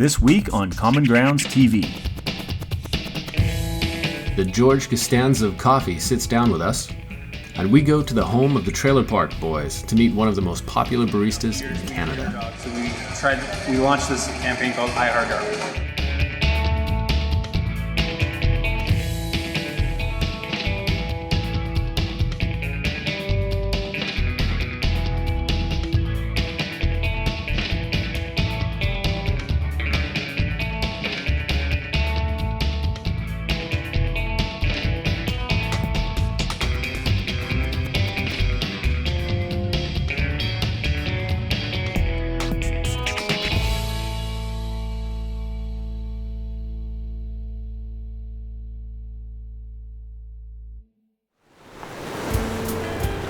This week on Common Grounds TV. The George Costanza of coffee sits down with us, and we go to the home of the Trailer Park Boys to meet one of the most popular baristas in Canada. So we launched this campaign called I Heart Dartmouth.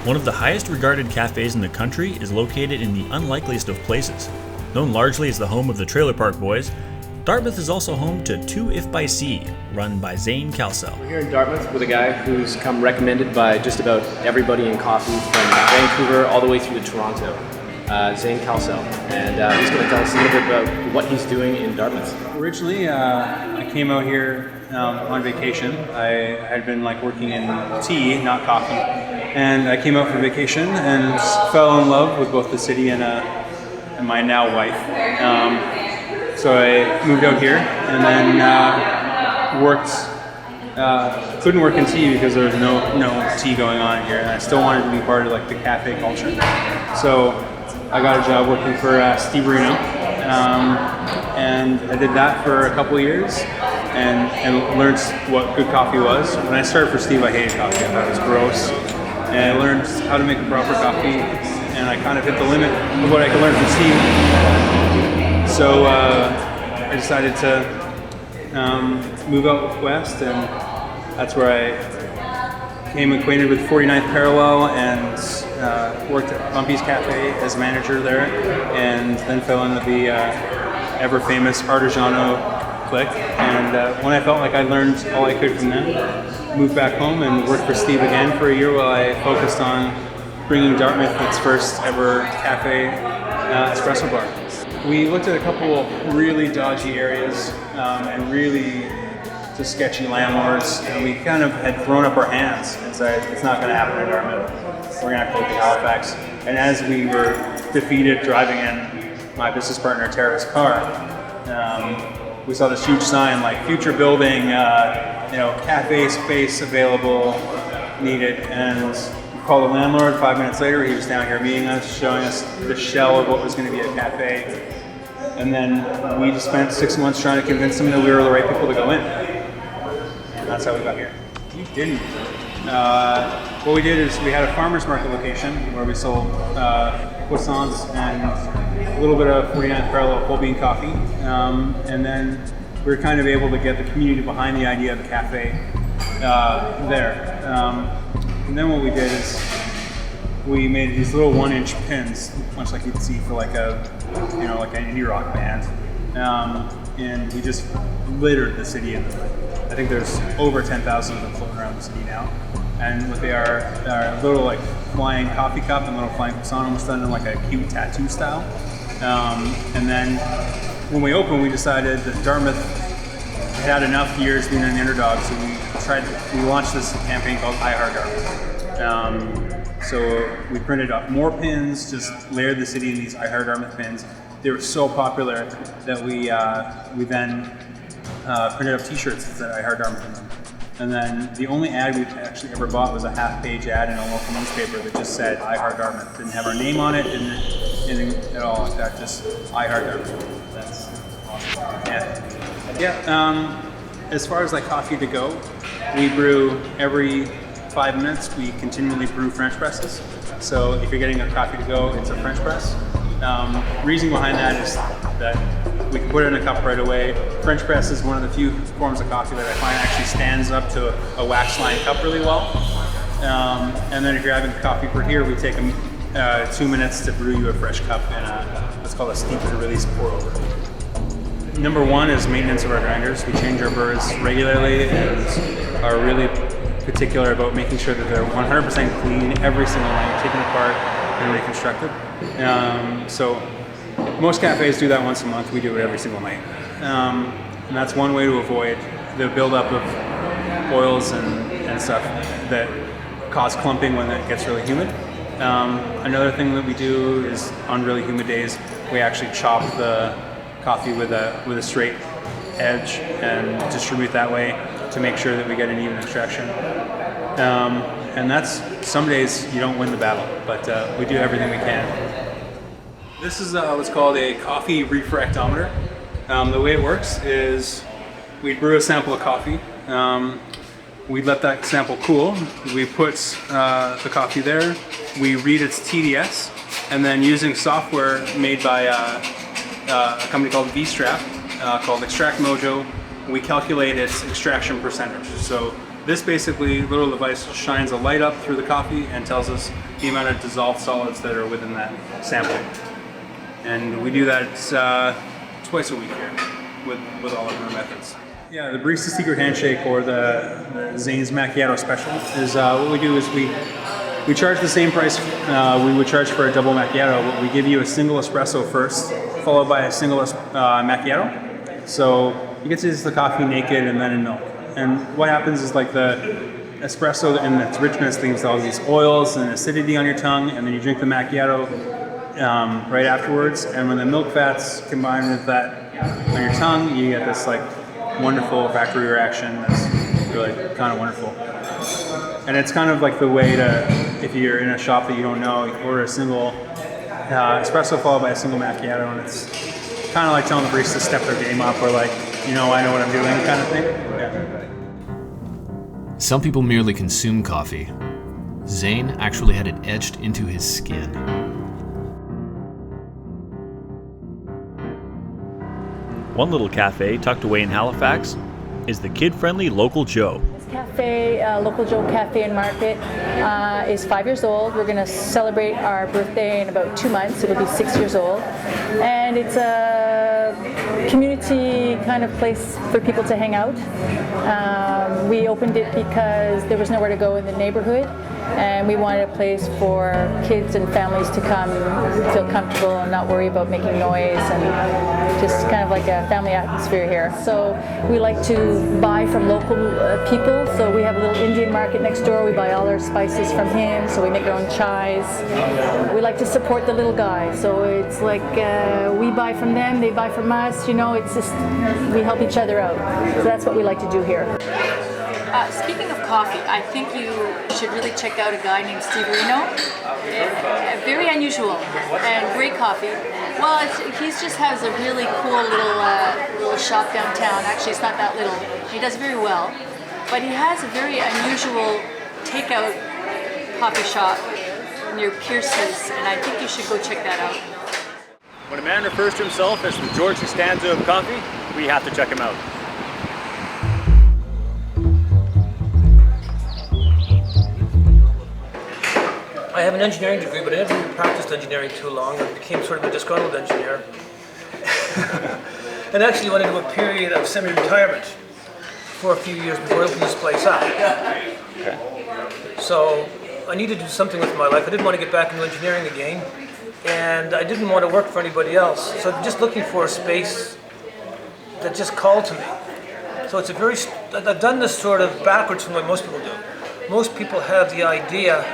One of the highest regarded cafes in the country is located in the unlikeliest of places. Known largely as the home of the Trailer Park Boys, Dartmouth is also home to 2 If by C, run by Zane Kelsall. We're here in Dartmouth with a guy who's come recommended by just about everybody in coffee from Vancouver all the way through to Toronto, Zane Kelsall. And he's going to tell us a little bit about what he's doing in Dartmouth. Originally, I came out here on vacation. I had been working in tea, not coffee, and I came out for vacation and fell in love with both the city and my now wife. So I moved out here and then couldn't work in tea because there was no tea going on here, and I still wanted to be part of the cafe culture. So I got a job working for Steve Reno, and I did that for a couple of years and learned what good coffee was. When I started for Steve, I hated coffee. I thought it was gross. And I learned how to make a proper coffee, and I kind of hit the limit of what I could learn from Steve. So I decided to move out west, and that's where I became acquainted with 49th Parallel and worked at Bumpy's Cafe as manager there, and then fell into the ever famous Artigiano clique. And when I felt like I learned all I could from them, moved back home and worked for Steve again for a year while I focused on bringing Dartmouth its first ever cafe espresso bar. We looked at a couple really dodgy areas and really just sketchy landlords, and we kind of had thrown up our hands and said, it's not going to happen in Dartmouth. We're going to have to look at Halifax. And as we were defeated driving in my business partner Tara's car, we saw this huge sign future building, cafe space available, needed, and we called the landlord. 5 minutes later, he was down here meeting us, showing us the shell of what was going to be a cafe. And then we just spent 6 months trying to convince them that we were the right people to go in. And that's how we got here. We didn't. What we did is we had a farmer's market location where we sold croissants and a little bit of 49th Parallel whole bean coffee. And then we were kind of able to get the community behind the idea of the cafe there. And then what we did is we made these little 1-inch pins, much like you'd see for an indie rock band. And we just littered the city in them. I think there's over 10,000 of them floating around the city now. And what they are little flying coffee cup and little flying croissant, almost done in a cute tattoo style. And then when we opened, we decided that Dartmouth had enough years being an underdog, so we launched this campaign called I Heart Dartmouth. So we printed up more pins, just layered the city in these I Heart Dartmouth pins. They were so popular that we then printed up T-shirts that said I Heart Dartmouth in them. And then the only ad we actually ever bought was a half-page ad in a local newspaper that just said I Heart Dartmouth. Didn't have our name on it, didn't at all. In fact, just I Heart Dartmouth. That's awesome. Yeah. As far as coffee to go, we brew every 5 minutes. We continually brew French presses. So if you're getting a coffee to go, it's a French press. Reason behind that is that we can put it in a cup right away. French press is one of the few forms of coffee that I find actually stands up to a wax-lined cup really well. And then if you're having coffee for here, we take 2 minutes to brew you a fresh cup in what's called a steep to release pour over. Number one is maintenance of our grinders. We change our burrs regularly and are really particular about making sure that they're 100% clean every single night, taken apart and reconstructed. So Most cafes do that once a month. We do it every single night. And that's one way to avoid the buildup of oils and stuff that cause clumping when it gets really humid. Another thing that we do is on really humid days, we actually chop the coffee with a straight edge and distribute that way to make sure that we get an even extraction. And that's, some days you don't win the battle, but we do everything we can. This is what's called a coffee refractometer. The way it works is we brew a sample of coffee. We let that sample cool. We put the coffee there. We read its TDS, and then using software made by a company called V-Strap, called Extract Mojo, we calculate its extraction percentage. So this basically little device shines a light up through the coffee and tells us the amount of dissolved solids that are within that sample. And we do that twice a week here with all of our methods. Yeah, the Barista Secret Handshake, or the Zane's Macchiato Special, is what we do is we charge the same price we would charge for a double macchiato, but we give you a single espresso first, followed by a single macchiato. So you get to use the coffee naked and then in milk. And what happens is, like, the espresso and its richness leaves all these oils and acidity on your tongue, and then you drink the macchiato right afterwards. And when the milk fats combine with that on your tongue, you get this like wonderful factory reaction that's really kind of wonderful. And it's kind of like the way to, if you're in a shop that you don't know, you order a single espresso followed by a single macchiato, and it's kind of like telling the barista to step their game up, or like, you know, I know what I'm doing kind of thing. Yeah. Some people merely consume coffee. Zane actually had it etched into his skin. One little cafe tucked away in Halifax is the kid-friendly Local Joe. This cafe, Local Joe Cafe and Market, is 5 years old. We're going to celebrate our birthday in about 2 months. It'll be 6 years old. And it's a community kind of place for people to hang out. We opened it because there was nowhere to go in the neighborhood, and we wanted a place for kids and families to come, feel comfortable and not worry about making noise, and just kind of like a family atmosphere here. So we like to buy from local people. So we have a little Indian market next door. We buy all our spices from him, so we make our own chais. We like to support the little guy. So it's like we buy from them, they buy from us. You know, it's just, we help each other out. So that's what we like to do here. Speaking of coffee, I think you should really check out a guy named Steve Reno. Very unusual and great coffee. Well, he just has a really cool little shop downtown. Actually, it's not that little. He does very well. But he has a very unusual takeout coffee shop near Pierce's, and I think you should go check that out. When a man refers to himself as the George Costanza of coffee, we have to check him out. I have an engineering degree, but I never really practiced engineering too long. I became sort of a disgruntled engineer. And actually went into a period of semi-retirement for a few years before I opened this place up. Okay. So I needed to do something with my life. I didn't want to get back into engineering again, and I didn't want to work for anybody else. So I'm just looking for a space that just called to me. So it's I've done this sort of backwards from what most people do. Most people have the idea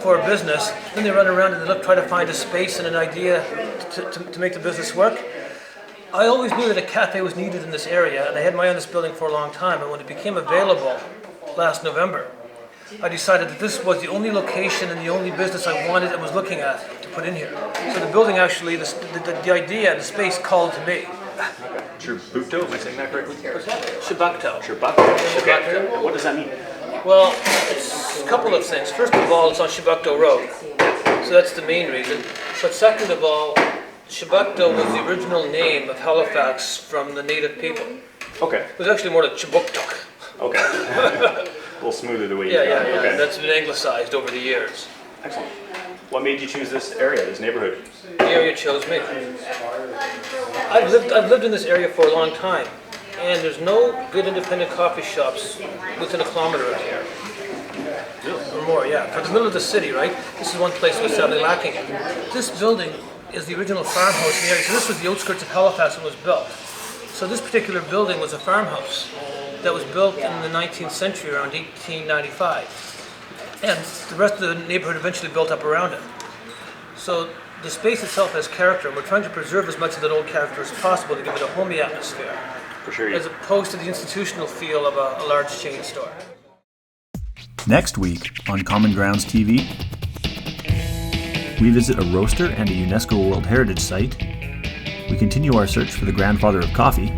for a business, then they run around and they try to find a space and an idea to make the business work. I always knew that a cafe was needed in this area, and I had my eye on this building for a long time, and when it became available last November, I decided that this was the only location and the only business I wanted and was looking at to put in here. So the building actually, the idea, the space called to me. Shibuto, am I saying that correctly? Shibukto. Okay. What does that mean? Well, it's a couple of things. First of all, it's on Shibukto Road, so that's the main reason. But second of all, Shibukto was the original name of Halifax from the native people. Okay. It was actually more like Chibuktuk. Okay. A little smoother the way you Yeah. Okay. That's been anglicized over the years. Excellent. What made you choose this area, this neighborhood? The area chose me. I've lived in this area for a long time, and there's no good independent coffee shops within a kilometer of here. Or more, yeah. For the middle of the city, right? This is one place we're sadly lacking. This building is the original farmhouse in the area. So this was the outskirts of Halifax when it was built. So this particular building was a farmhouse that was built in the 19th century, around 1895. And the rest of the neighborhood eventually built up around it. So the space itself has character. We're trying to preserve as much of that old character as possible to give it a homey atmosphere. For sure. As opposed to the institutional feel of a large chain store. Next week on Common Grounds TV, we visit a roaster and a UNESCO World Heritage Site, we continue our search for the grandfather of coffee,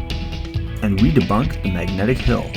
and we debunk the magnetic hill.